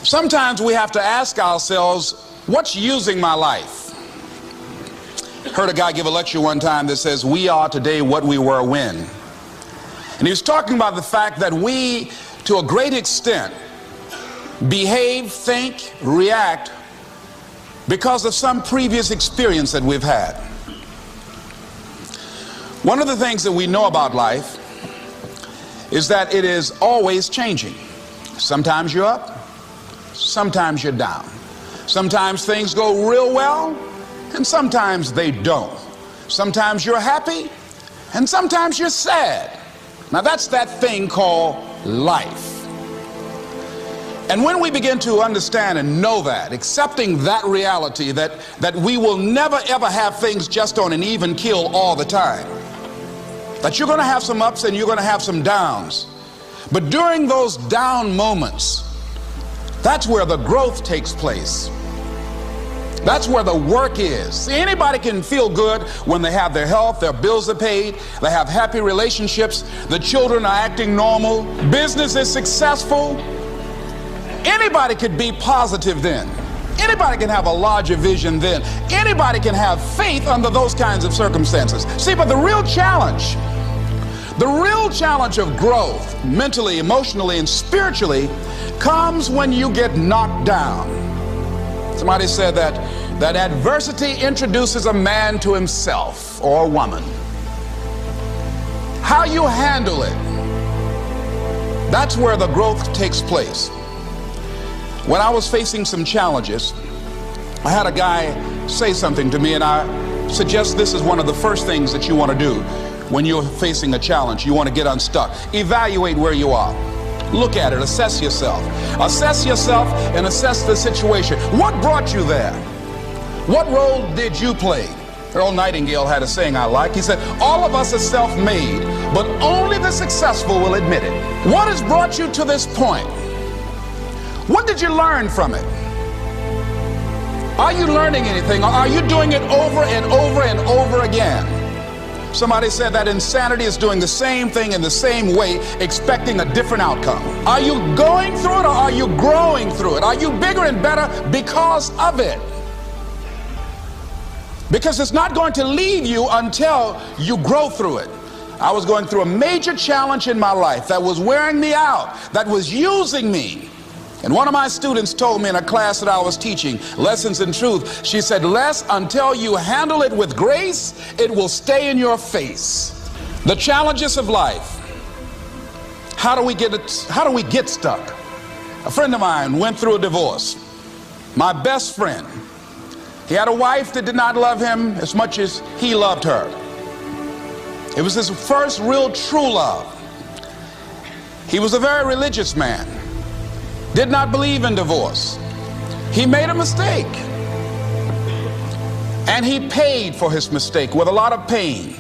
Sometimes we have to ask ourselves, what's using my life? Heard a guy give a lecture one time that says, we are today what we were when. And he was talking about the fact that we, to a great extent, behave, think, react because of some previous experience that we've had. One of the things that we know about life is that it is always changing. Sometimes you're up, sometimes you're down. Sometimes things go real well, and sometimes they don't. Sometimes you're happy, and sometimes you're sad. Now that's that thing called life. And when we begin to understand and know that, accepting that reality that we will never ever have things just on an even keel all the time, that you're going to have some ups and you're going to have some downs, but during those down moments, that's where the growth takes place. That's where the work is. See, anybody can feel good when they have their health, their bills are paid, they have happy relationships, the children are acting normal, business is successful. Anybody could be positive then. Anybody can have a larger vision then. Anybody can have faith under those kinds of circumstances. See, but the real challenge of growth, mentally, emotionally, and spiritually, comes when you get knocked down. Somebody said that adversity introduces a man to himself or a woman. How you handle it, that's where the growth takes place. When I was facing some challenges, I had a guy say something to me, and I suggest this is one of the first things that you want to do when you're facing a challenge. You want to get unstuck. Evaluate where you are. Look at it. Assess yourself. Assess yourself and assess the situation. What brought you there? What role did you play? Earl Nightingale had a saying I like. He said, all of us are self-made, but only the successful will admit it. What has brought you to this point? What did you learn from it? Are you learning anything, or are you doing it over and over and over again? Somebody said that insanity is doing the same thing in the same way, expecting a different outcome. Are you going through it, or are you growing through it? Are you bigger and better because of it? Because it's not going to leave you until you grow through it. I was going through a major challenge in my life that was wearing me out, that was using me. And one of my students told me in a class that I was teaching, Lessons in Truth, she said, Les, until you handle it with grace, it will stay in your face. The challenges of life. How do we get stuck? A friend of mine went through a divorce. My best friend. He had a wife that did not love him as much as he loved her. It was his first real true love. He was a very religious man. Did not believe in divorce. He made a mistake, and he paid for his mistake with a lot of pain,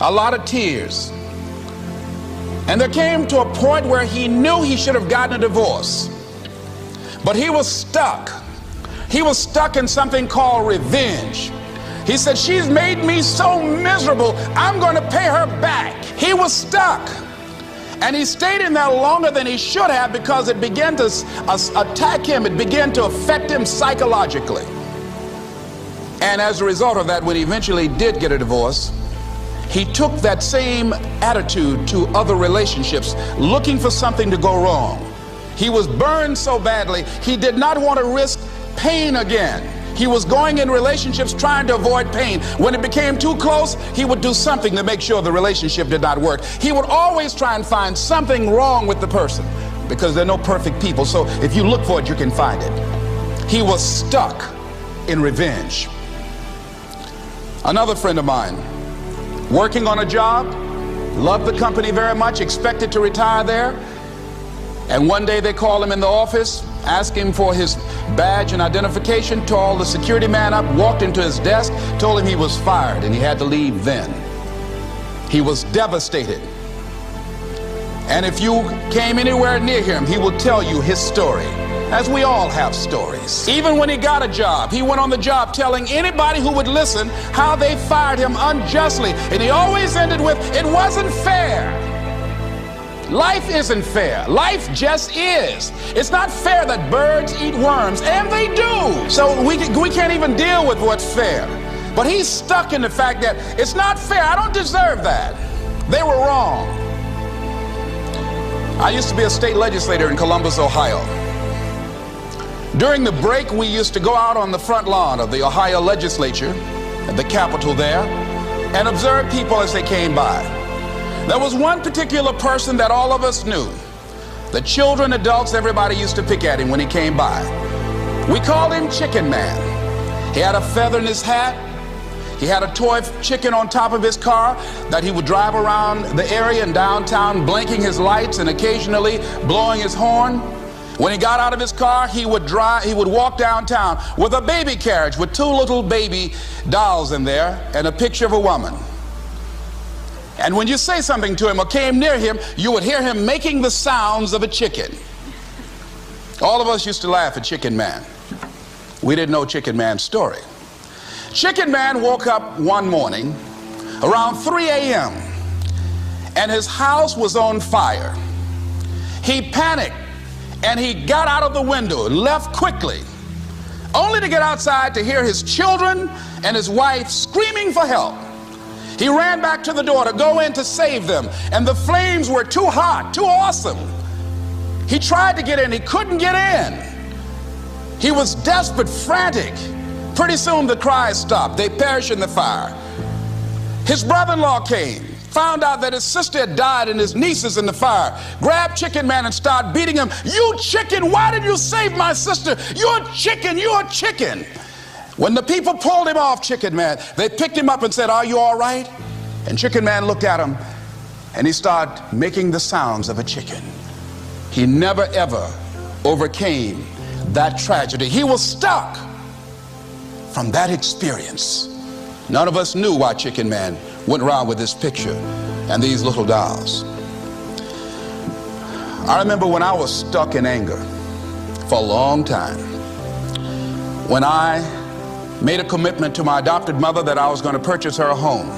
a lot of tears. And there came to a point where he knew he should have gotten a divorce, but he was stuck. He was stuck in something called revenge. He said, she's made me so miserable, I'm going to pay her back. He was stuck. And he stayed in there longer than he should have, because it began to attack him. It began to affect him psychologically. And as a result of that, when he eventually did get a divorce, he took that same attitude to other relationships, looking for something to go wrong. He was burned so badly, he did not want to risk pain again. He was going in relationships trying to avoid pain. When it became too close, he would do something to make sure the relationship did not work. He would always try and find something wrong with the person, because there are no perfect people. So if you look for it, you can find it. He was stuck in revenge. Another friend of mine, working on a job, loved the company very much, expected to retire there. And one day they called him in the office, asked him for his badge and identification, called the security man up, walked into his desk, told him he was fired and he had to leave then. He was devastated. And if you came anywhere near him, he will tell you his story, as we all have stories. Even when he got a job, he went on the job telling anybody who would listen how they fired him unjustly. And he always ended with, it wasn't fair. Life isn't fair. Life just is. It's not fair that birds eat worms, and they do. So we can't even deal with what's fair. But he's stuck in the fact that it's not fair. I don't deserve that. They were wrong. I used to be a state legislator in Columbus, Ohio. During the break, we used to go out on the front lawn of the Ohio legislature, at the Capitol there, and observe people as they came by. There was one particular person that all of us knew. The children, adults, everybody used to pick at him when he came by. We called him Chicken Man. He had a feather in his hat. He had a toy chicken on top of his car that he would drive around the area in downtown, blinking his lights and occasionally blowing his horn. When he got out of his car, he would walk downtown with a baby carriage with two little baby dolls in there and a picture of a woman. And when you say something to him or came near him, you would hear him making the sounds of a chicken. All of us used to laugh at Chicken Man. We didn't know Chicken Man's story. Chicken Man woke up one morning around 3 a.m. and his house was on fire. He panicked and he got out of the window and left quickly, only to get outside to hear his children and his wife screaming for help. He ran back to the door to go in to save them, and the flames were too hot, too awesome. He tried to get in, he couldn't get in. He was desperate, frantic. Pretty soon the cries stopped. They perished in the fire. His brother-in-law came, found out that his sister had died and his niece is in the fire, grabbed Chicken Man and started beating him. "You chicken, why did you save my sister? You're a chicken, you're a chicken." When the people pulled him off Chicken Man, they picked him up and said, "Are you all right?" And Chicken Man looked at him and he started making the sounds of a chicken. He never ever overcame that tragedy. He was stuck from that experience. None of us knew why Chicken Man went around with this picture and these little dolls. I remember when I was stuck in anger for a long time, when I made a commitment to my adopted mother that I was going to purchase her a home.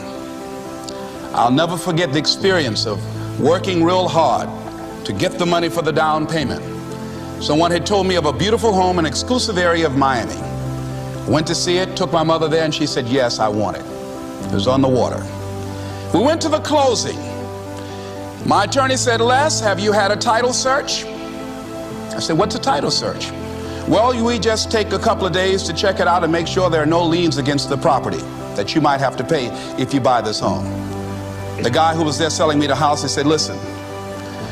I'll never forget the experience of working real hard to get the money for the down payment. Someone had told me of a beautiful home in an exclusive area of Miami. Went to see it, took my mother there, and she said, "Yes, I want it." It was on the water. We went to the closing. My attorney said, "Les, have you had a title search?" I said, "What's a title search?" "Well, we just take a couple of days to check it out and make sure there are no liens against the property that you might have to pay if you buy this home." The guy who was there selling me the house, he said, "Listen,"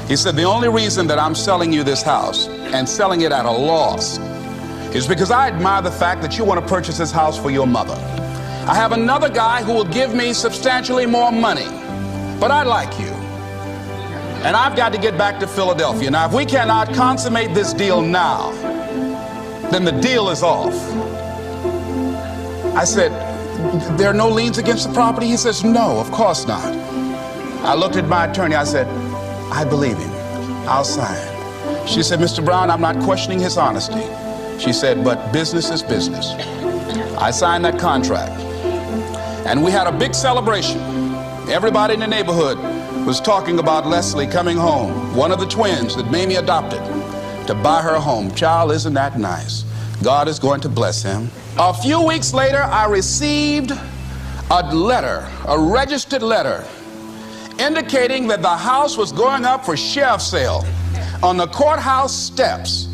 he said, "the only reason that I'm selling you this house and selling it at a loss is because I admire the fact that you want to purchase this house for your mother. I have another guy who will give me substantially more money, but I like you. And I've got to get back to Philadelphia. Now, if we cannot consummate this deal now, then the deal is off." I said, "There are no liens against the property?" He says, "No, of course not." I looked at my attorney. I said, "I believe him. I'll sign." She said, "Mr. Brown, I'm not questioning his honesty." She said, "But business is business." I signed that contract. And we had a big celebration. Everybody in the neighborhood was talking about Leslie coming home, one of the twins that Mamie adopted, to buy her a home. Child, isn't that nice? God is going to bless him. A few weeks later, I received a letter, a registered letter, indicating that the house was going up for sheriff's sale on the courthouse steps.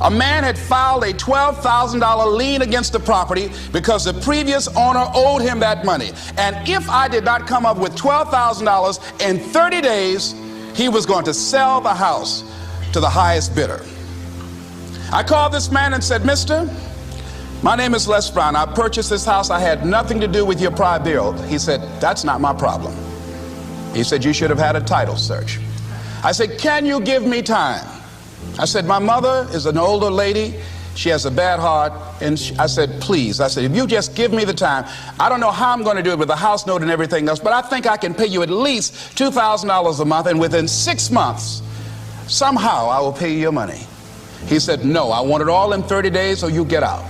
A man had filed a $12,000 lien against the property because the previous owner owed him that money. And if I did not come up with $12,000 in 30 days, he was going to sell the house to the highest bidder. I called this man and said, "Mister, my name is Les Brown. I purchased this house. I had nothing to do with your prior bill." He said, "That's not my problem." He said, "You should have had a title search." I said, "Can you give me time?" I said, "My mother is an older lady. She has a bad heart." And I said, "Please," I said, "if you just give me the time, I don't know how I'm going to do it with the house note and everything else, but I think I can pay you at least $2,000 a month, and within 6 months, somehow I will pay you your money." He said, "No, I want it all in 30 days or you get out."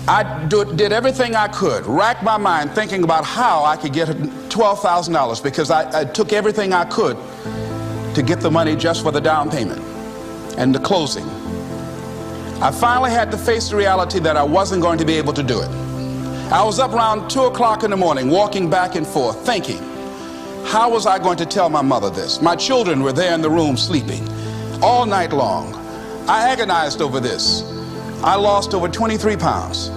I did everything I could, racked my mind thinking about how I could get $12,000 because I took everything I could to get the money just for the down payment and the closing. I finally had to face the reality that I wasn't going to be able to do it. I was up around 2 o'clock in the morning, walking back and forth, thinking, how was I going to tell my mother this? My children were there in the room sleeping all night long. I agonized over this. I lost over 23 pounds.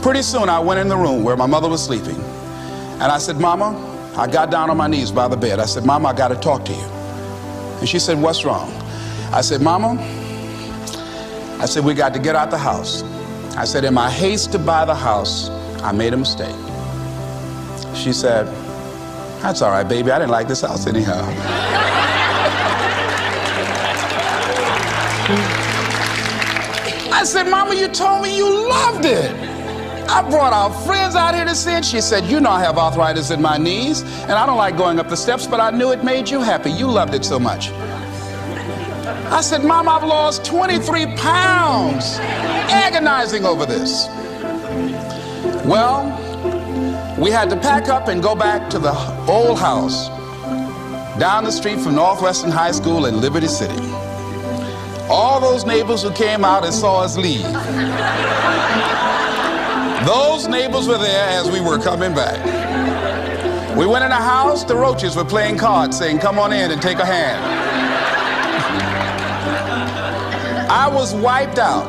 Pretty soon I went in the room where my mother was sleeping, and I said, Mama, I got down on my knees by the bed. I said, Mama, I got to talk to you. And she said, what's wrong? I said, Mama, I said, we got to get out the house. I said, in my haste to buy the house, I made a mistake. She said, that's all right, baby. I didn't like this house anyhow. I said, Mama, you told me you loved it. I brought our friends out here to see it. She said, you know I have arthritis in my knees, and I don't like going up the steps, but I knew it made you happy. You loved it so much. I said, Mom, I've lost 23 pounds agonizing over this. Well, we had to pack up and go back to the old house down the street from Northwestern High School in Liberty City. All those neighbors who came out and saw us leave, those neighbors were there as we were coming back. We went in the house, the roaches were playing cards, saying, come on in and take a hand. I was wiped out.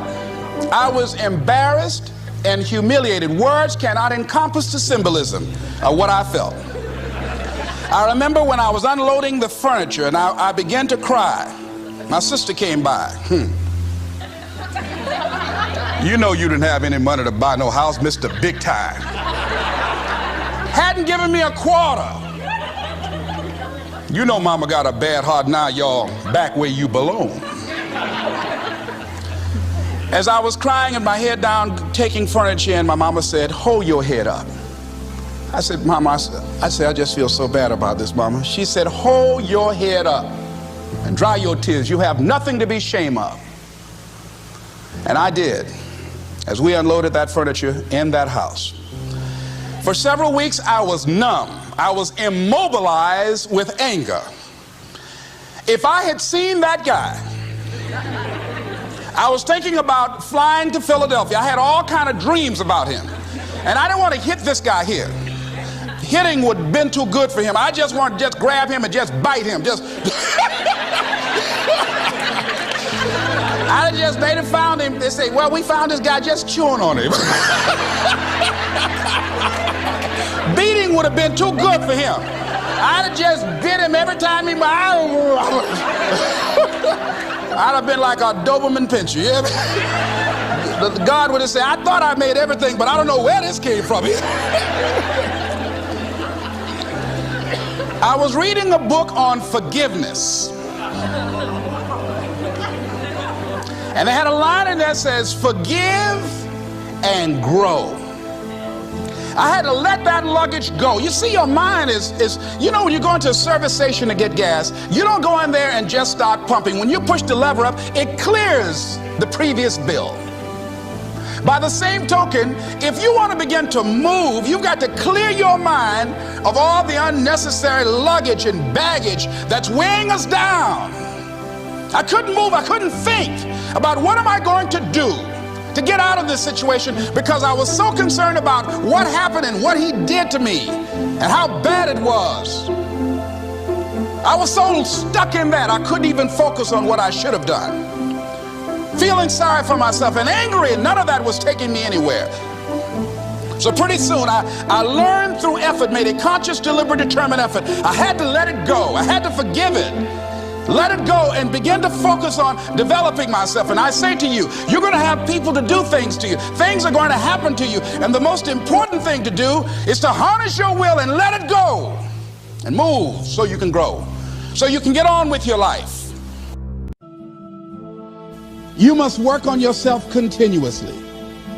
I was embarrassed and humiliated. Words cannot encompass the symbolism of what I felt. I remember when I was unloading the furniture and I began to cry. My sister came by. You know you didn't have any money to buy no house, Mr. Big Time. Hadn't given me a quarter. You know Mama got a bad heart. Now y'all back where you belong. As I was crying and my head down, taking furniture in, my mama said, hold your head up. I said, Mama, I just feel so bad about this, Mama. She said, hold your head up and dry your tears. You have nothing to be ashamed of. And I did, as we unloaded that furniture in that house. For several weeks, I was numb. I was immobilized with anger. If I had seen that guy, I was thinking about flying to Philadelphia. I had all kind of dreams about him. And I didn't want to hit this guy here. Hitting would have been too good for him. I just wanted to just grab him and just bite him. They'd have found him. They say, well, we found this guy just chewing on him. Beating would have been too good for him. I'd have just bit him every time he... I'd have been like a Doberman Pinscher. Yeah? God would have said, I thought I made everything, but I don't know where this came from. I was reading a book on forgiveness. And they had a line in there that says, forgive and grow. I had to let that luggage go. You see, your mind is you know, when you go into a service station to get gas, you don't go in there and just start pumping. When you push the lever up, it clears the previous bill. By the same token, if you want to begin to move, you've got to clear your mind of all the unnecessary luggage and baggage that's weighing us down. I couldn't move, I couldn't think about what am I going to do to get out of this situation, because I was so concerned about what happened and what he did to me and how bad it was. I was so stuck in that I couldn't even focus on what I should have done. Feeling sorry for myself and angry, and none of that was taking me anywhere. So pretty soon I learned through effort, made a conscious, deliberate, determined effort. I had to let it go. I had to forgive it. Let it go and begin to focus on developing myself. And I say to you, you're going to have people to do things to you. Things are going to happen to you. And the most important thing to do is to harness your will and let it go and move so you can grow, so you can get on with your life. You must work on yourself continuously.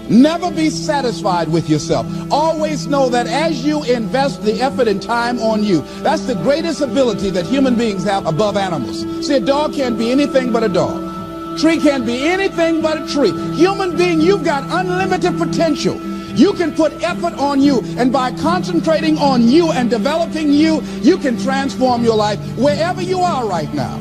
Never be satisfied with yourself. Always know that as you invest the effort and time on you, that's the greatest ability that human beings have above animals. See, a dog can't be anything but a dog. Tree can't be anything but a tree. Human being, you've got unlimited potential. You can put effort on you, and by concentrating on you and developing you, you can transform your life wherever you are right now.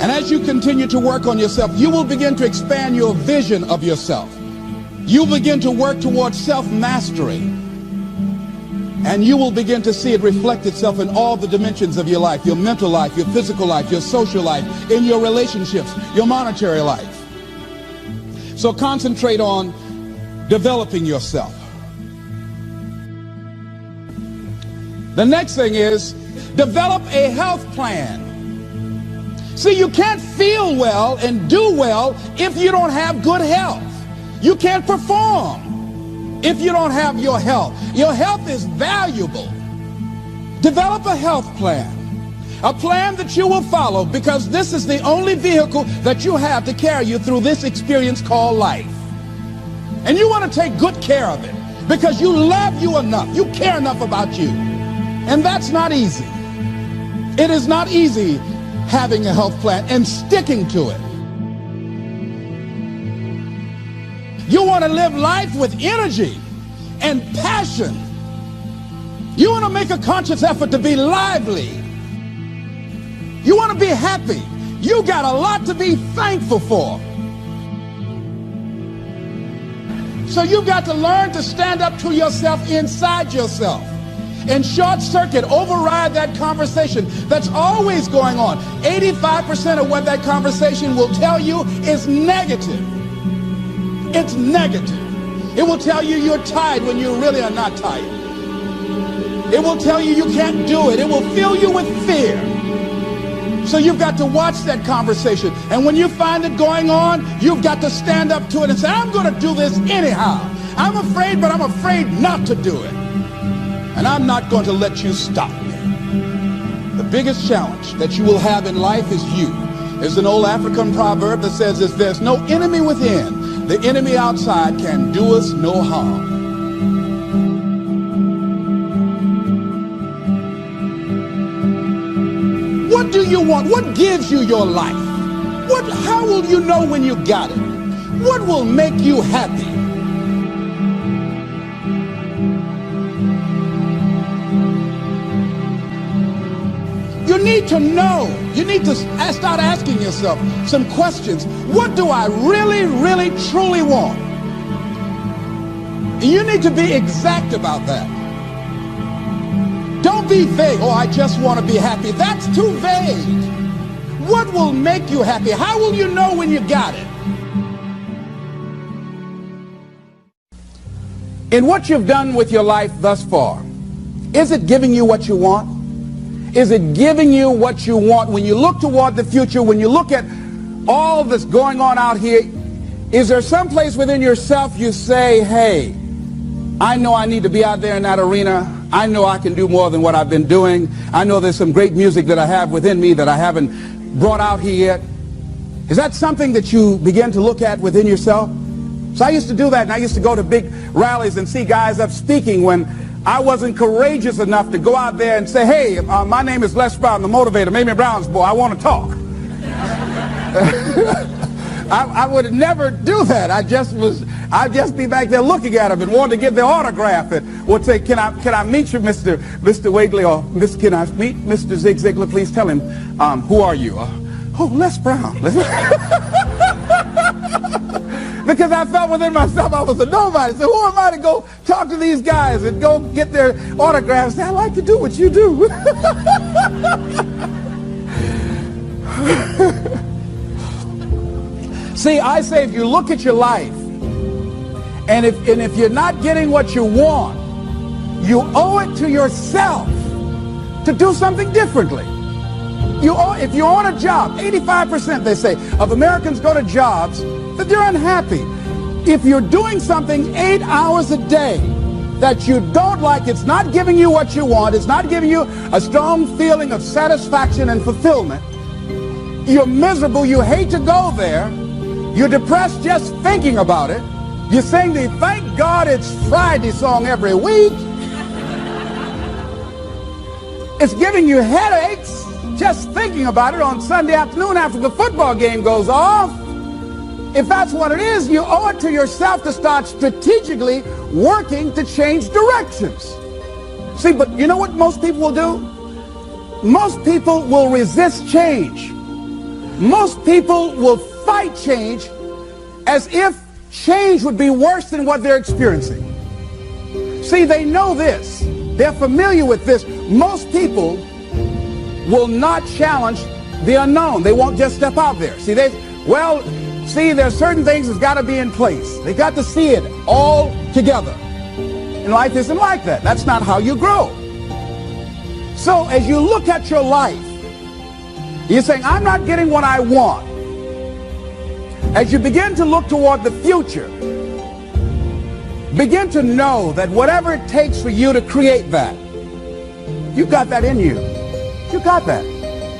And as you continue to work on yourself, you will begin to expand your vision of yourself. You'll begin to work towards self-mastery. And you will begin to see it reflect itself in all the dimensions of your life, your mental life, your physical life, your social life, in your relationships, your monetary life. So concentrate on developing yourself. The next thing is develop a health plan. See, you can't feel well and do well if you don't have good health. You can't perform if you don't have your health. Your health is valuable. Develop a health plan. A plan that you will follow, because this is the only vehicle that you have to carry you through this experience called life. And you want to take good care of it because you love you enough. You care enough about you. And that's not easy. It is not easy having a health plan and sticking to it. You want to live life with energy and passion. You want to make a conscious effort to be lively. You want to be happy. You got a lot to be thankful for. So you've got to learn to stand up to yourself inside yourself and short circuit, override that conversation that's always going on. 85% of what that conversation will tell you is negative. It's negative. It will tell you you're tired when you really are not tired. It will tell you you can't do it. It will fill you with fear. So you've got to watch that conversation. And when you find it going on, you've got to stand up to it and say, I'm going to do this anyhow. I'm afraid, but I'm afraid not to do it. And I'm not going to let you stop me. The biggest challenge that you will have in life is you. There's an old African proverb that says, if there's no enemy within, the enemy outside can do us no harm. What do you want? What gives you your life? How will you know when you got it? What will make you happy? You need to know. You need to start asking yourself some questions. What do I really, really, truly want? And you need to be exact about that. Don't be vague. Oh, I just want to be happy. That's too vague. What will make you happy? How will you know when you got it? In what you've done with your life thus far, is it giving you what you want? Is it giving you what you want? When you look toward the future, when you look at all that's going on out here, is there some place within yourself you say, hey, I know I need to be out there in that arena. I know I can do more than what I've been doing. I know there's some great music that I have within me that I haven't brought out here yet. Is that something that you begin to look at within yourself? So I used to do that, and I used to go to big rallies and see guys up speaking when I wasn't courageous enough to go out there and say, hey, my name is Les Brown, the motivator, Mamie Brown's boy, I want to talk. I would never do that. I'd just be back there looking at them and wanting to get their autograph and would say, can I meet you, Mr. Wiggly, or can I meet Mr. Zig Ziglar? Please tell him, who are you? Oh, Les Brown. Because I felt within myself I was a nobody. So who am I to go talk to these guys and go get their autographs? I like to do what you do. See, I say if you look at your life, and if you're not getting what you want, you owe it to yourself to do something differently. If you're on a job, 85% they say of Americans go to jobs that they're unhappy. If you're doing something 8 hours a day that you don't like, it's not giving you what you want, it's not giving you a strong feeling of satisfaction and fulfillment, you're miserable, you hate to go there, you're depressed just thinking about it, you sing the Thank God It's Friday song every week, it's giving you headaches just thinking about it on Sunday afternoon after the football game goes off. if that's what it is, you owe it to yourself to start strategically working to change directions. See, but you know what most people will do? Most people will resist change. Most people will fight change as if change would be worse than what they're experiencing. See, they know this. They're familiar with this. Most people will not challenge the unknown. They won't just step out there. See, there's certain things that's got to be in place. They got to see it all together. And life isn't like that. That's not how you grow. So as you look at your life, you're saying, I'm not getting what I want. As you begin to look toward the future, begin to know that whatever it takes for you to create that, you've got that in you. You've got that.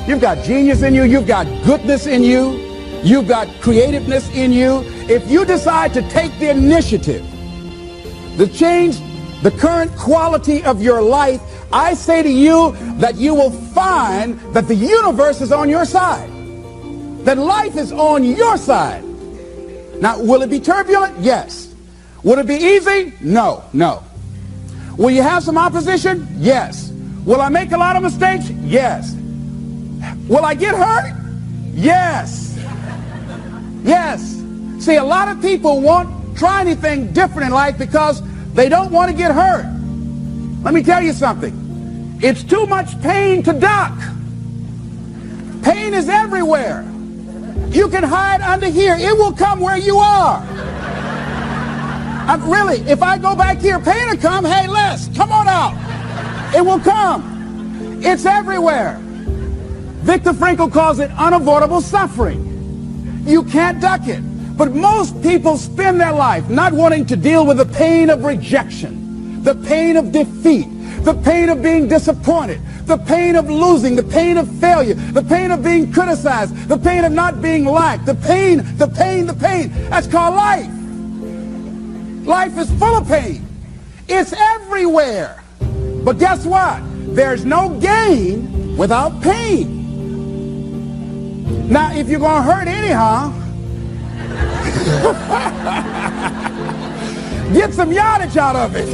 You've got genius in you. You've got goodness in you. You've got creativeness in you. If you decide to take the initiative to change the current quality of your life, I say to you that you will find that the universe is on your side, that life is on your side. Now, will it be turbulent? Yes. Will it be easy? No, no. Will you have some opposition? Yes. Will I make a lot of mistakes? Yes. Will I get hurt? Yes. Yes. See, a lot of people won't try anything different in life because they don't want to get hurt. Let me tell you something. It's too much pain to duck. Pain is everywhere. You can hide under here. It will come where you are. Really, if I go back here, pain will come. Hey, Les, come on out. It will come. It's everywhere. Viktor Frankl calls it unavoidable suffering. You can't duck it. But most people spend their life not wanting to deal with the pain of rejection, the pain of defeat, the pain of being disappointed, the pain of losing, the pain of failure, the pain of being criticized, the pain of not being liked, the pain. That's called life. Life is full of pain. It's everywhere. But guess what? There's no gain without pain. Now, if you're going to hurt anyhow, get some yardage out of it.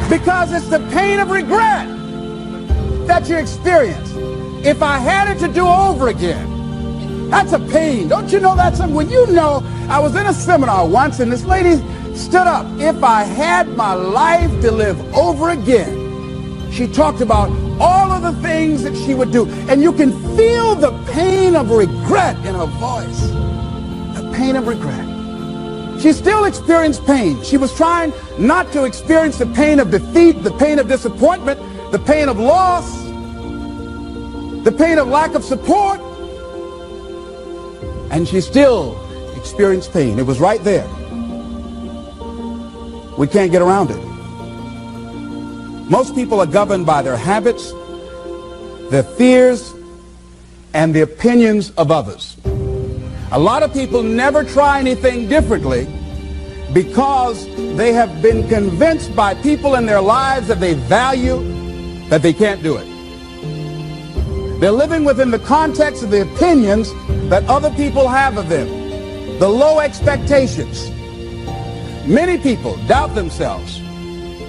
Because it's the pain of regret that you experience. If I had it to do over again, that's a pain. Don't you know that's something? When you know, I was in a seminar once and this lady stood up. If I had my life to live over again, she talked about all of the things that she would do. And you can feel the pain of regret in her voice. The pain of regret. She still experienced pain. She was trying not to experience the pain of defeat, the pain of disappointment, the pain of loss, the pain of lack of support. And she still experienced pain. It was right there. We can't get around it. Most people are governed by their habits, their fears, and the opinions of others. A lot of people never try anything differently because they have been convinced by people in their lives that they value that they can't do it. They're living within the context of the opinions that other people have of them, the low expectations. Many people doubt themselves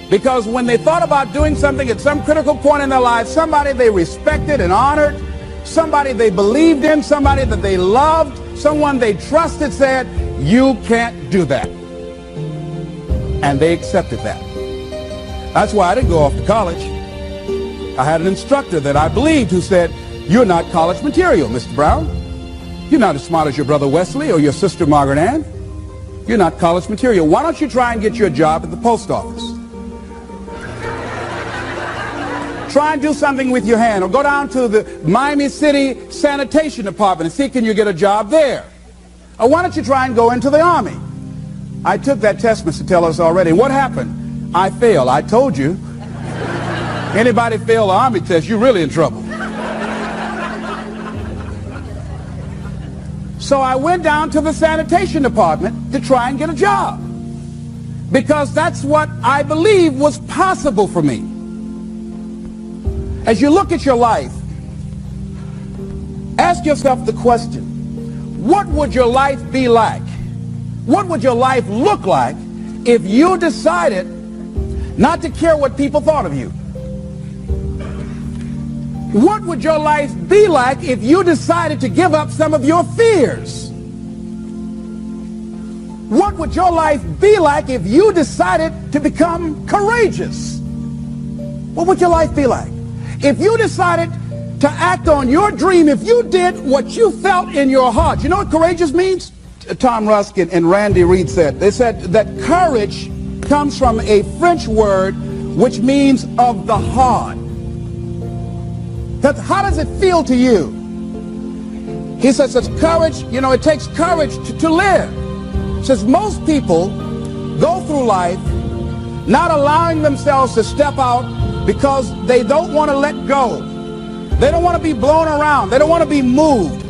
because when they thought about doing something at some critical point in their lives, somebody they respected and honored, somebody they believed in, somebody that they loved, someone they trusted said, you can't do that. And they accepted that. That's why I didn't go off to college. I had an instructor that I believed who said, you're not college material, Mr. Brown. You're not as smart as your brother Wesley or your sister Margaret Ann. You're not college material. Why don't you try and get you a job at the post office? Try and do something with your hand, or go down to the Miami City Sanitation Department and see can you get a job there. Or why don't you try and go into the Army? I took that test, Mr. Tellers, already. What happened? I failed. I told you. Anybody fail the Army test, you're really in trouble. So I went down to the sanitation department to try and get a job because that's what I believed was possible for me. As you look at your life, ask yourself the question, what would your life be like? What would your life look like if you decided not to care what people thought of you? What would your life be like if you decided to give up some of your fears? What would your life be like if you decided to become courageous? What would your life be like? If you decided to act on your dream, if you did what you felt in your heart. You know what courageous means? Tom Rusk and Randy Reed said. They said that courage comes from a French word which means of the heart. How does it feel to you? He says it's courage, you know, it takes courage to live. Says most people go through life not allowing themselves to step out because they don't want to let go. They don't want to be blown around. They don't want to be moved.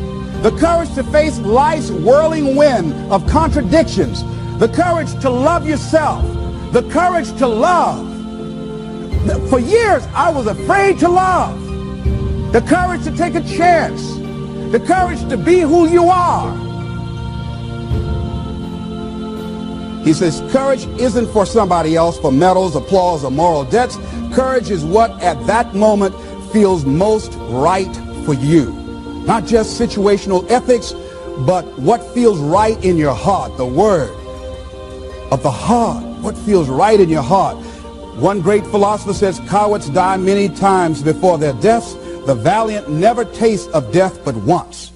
The courage to face life's whirling wind of contradictions. The courage to love yourself. The courage to love. For years, I was afraid to love. The courage to take a chance. The courage to be who you are. He says courage isn't for somebody else, for medals, applause, or moral debts. Courage is what at that moment feels most right for you. Not just situational ethics, but what feels right in your heart. The word of the heart. What feels right in your heart. One great philosopher says, cowards die many times before their deaths. The valiant never taste of death but once.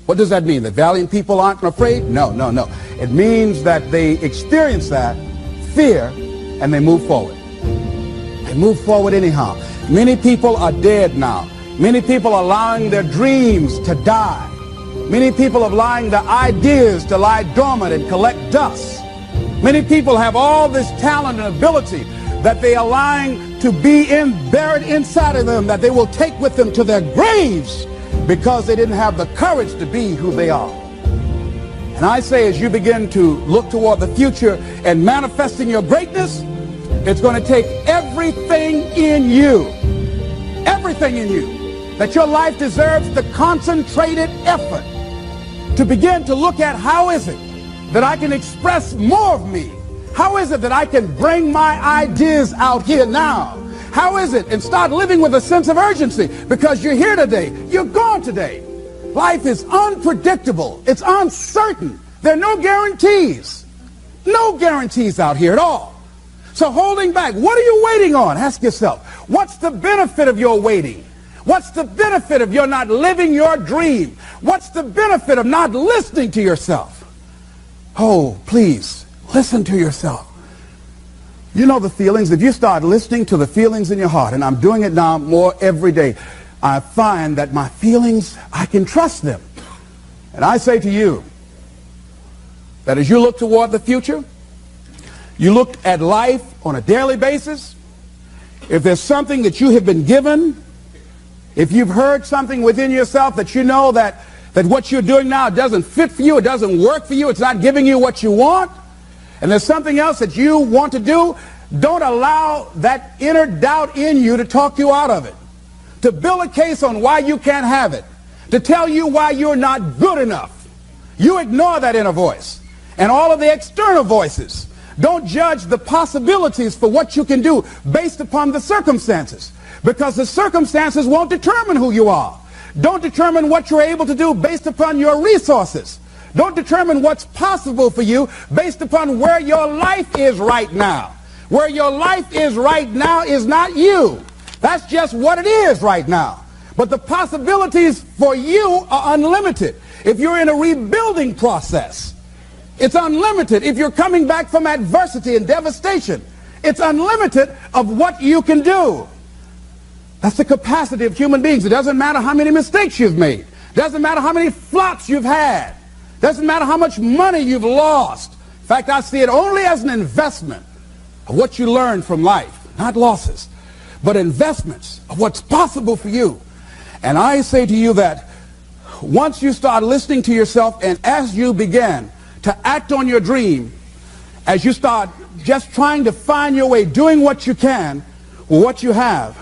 What does that mean? The valiant people aren't afraid? No. It means that they experience that fear and they move forward. They move forward anyhow. Many people are dead now. Many people are allowing their dreams to die. Many people are allowing their ideas to lie dormant and collect dust. Many people have all this talent and ability that they are allowing to be buried inside of them, that they will take with them to their graves because they didn't have the courage to be who they are. And I say, as you begin to look toward the future and manifesting your greatness, it's going to take everything in you, that your life deserves the concentrated effort to begin to look at how is it that I can express more of me? How is it that I can bring my ideas out here now? How is it? And start living with a sense of urgency, because you're here today, you're gone today. Life is unpredictable. It's uncertain. There are no guarantees. No guarantees out here at all. So holding back, what are you waiting on? Ask yourself, what's the benefit of your waiting? What's the benefit of your not living your dream? What's the benefit of not listening to yourself? Oh, please, listen to yourself. You know the feelings. If you start listening to the feelings in your heart, and I'm doing it now more every day, I find that my feelings, I can trust them. And I say to you that as you look toward the future, you look at life on a daily basis, if there's something that you have been given, if you've heard something within yourself that you know that what you're doing now doesn't fit for you, it doesn't work for you, it's not giving you what you want, and there's something else that you want to do, don't allow that inner doubt in you to talk you out of it, to build a case on why you can't have it, to tell you why you're not good enough. You ignore that inner voice and all of the external voices. Don't judge the possibilities for what you can do based upon the circumstances, because the circumstances won't determine who you are. Don't determine what you're able to do based upon your resources. Don't determine what's possible for you based upon where your life is right now. Where your life is right now is not you. That's just what it is right now. But the possibilities for you are unlimited. If you're in a rebuilding process, it's unlimited. If you're coming back from adversity and devastation, it's unlimited of what you can do. That's the capacity of human beings. It doesn't matter how many mistakes you've made. It doesn't matter how many flops you've had. It doesn't matter how much money you've lost. In fact, I see it only as an investment of what you learn from life. Not losses, but investments of what's possible for you. And I say to you that once you start listening to yourself, and as you begin to act on your dream, as you start just trying to find your way, doing what you can with what you have,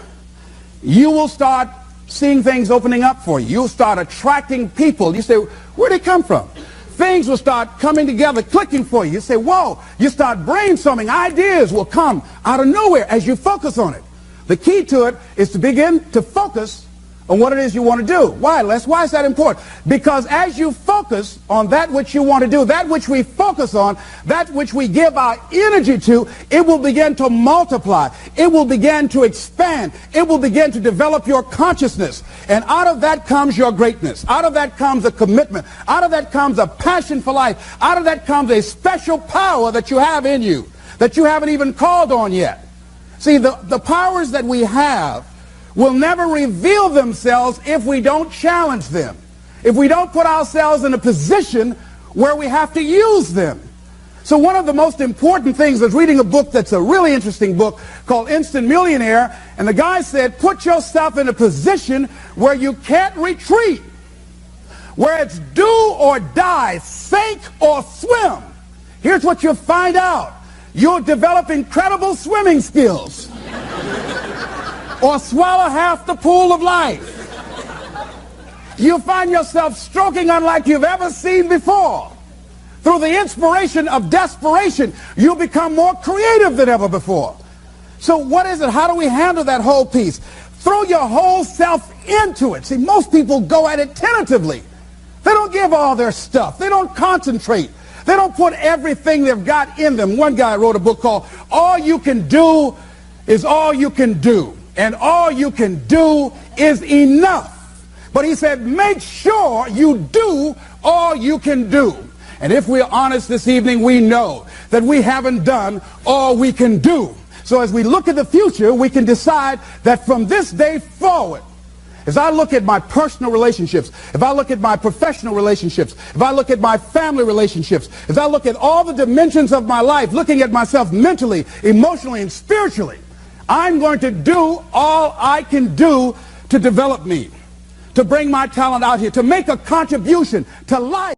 you will start seeing things opening up for you. You'll start attracting people. You say, where'd they come from? Things will start coming together, clicking for you. You say, whoa. You start brainstorming. Ideas will come out of nowhere as you focus on it. The key to it is to begin to focus on what it is you want to do. Why, Les? Why is that important? Because as you focus on that which you want to do, that which we focus on, that which we give our energy to, it will begin to multiply. It will begin to expand. It will begin to develop your consciousness. And out of that comes your greatness. Out of that comes a commitment. Out of that comes a passion for life. Out of that comes a special power that you have in you that you haven't even called on yet. See, the powers that we have will never reveal themselves if we don't challenge them, if we don't put ourselves in a position where we have to use them. So one of the most important things is reading a book that's a really interesting book called Instant Millionaire, and the guy said, put yourself in a position where you can't retreat, where it's do or die, sink or swim. Here's what you'll find out. You'll develop incredible swimming skills. Or swallow half the pool of life. You'll find yourself stroking unlike you've ever seen before. Through the inspiration of desperation, you'll become more creative than ever before. So what is it? How do we handle that whole piece? Throw your whole self into it. See, most people go at it tentatively. They don't give all their stuff. They don't concentrate. They don't put everything they've got in them. One guy wrote a book called All You Can Do Is All You Can Do. And all you can do is enough. But he said, make sure you do all you can do. And if we're honest this evening, we know that we haven't done all we can do. So as we look at the future, we can decide that from this day forward, as I look at my personal relationships, if I look at my professional relationships, if I look at my family relationships, as I look at all the dimensions of my life, looking at myself mentally, emotionally, and spiritually, I'm going to do all I can do to develop me, to bring my talent out here, to make a contribution to life.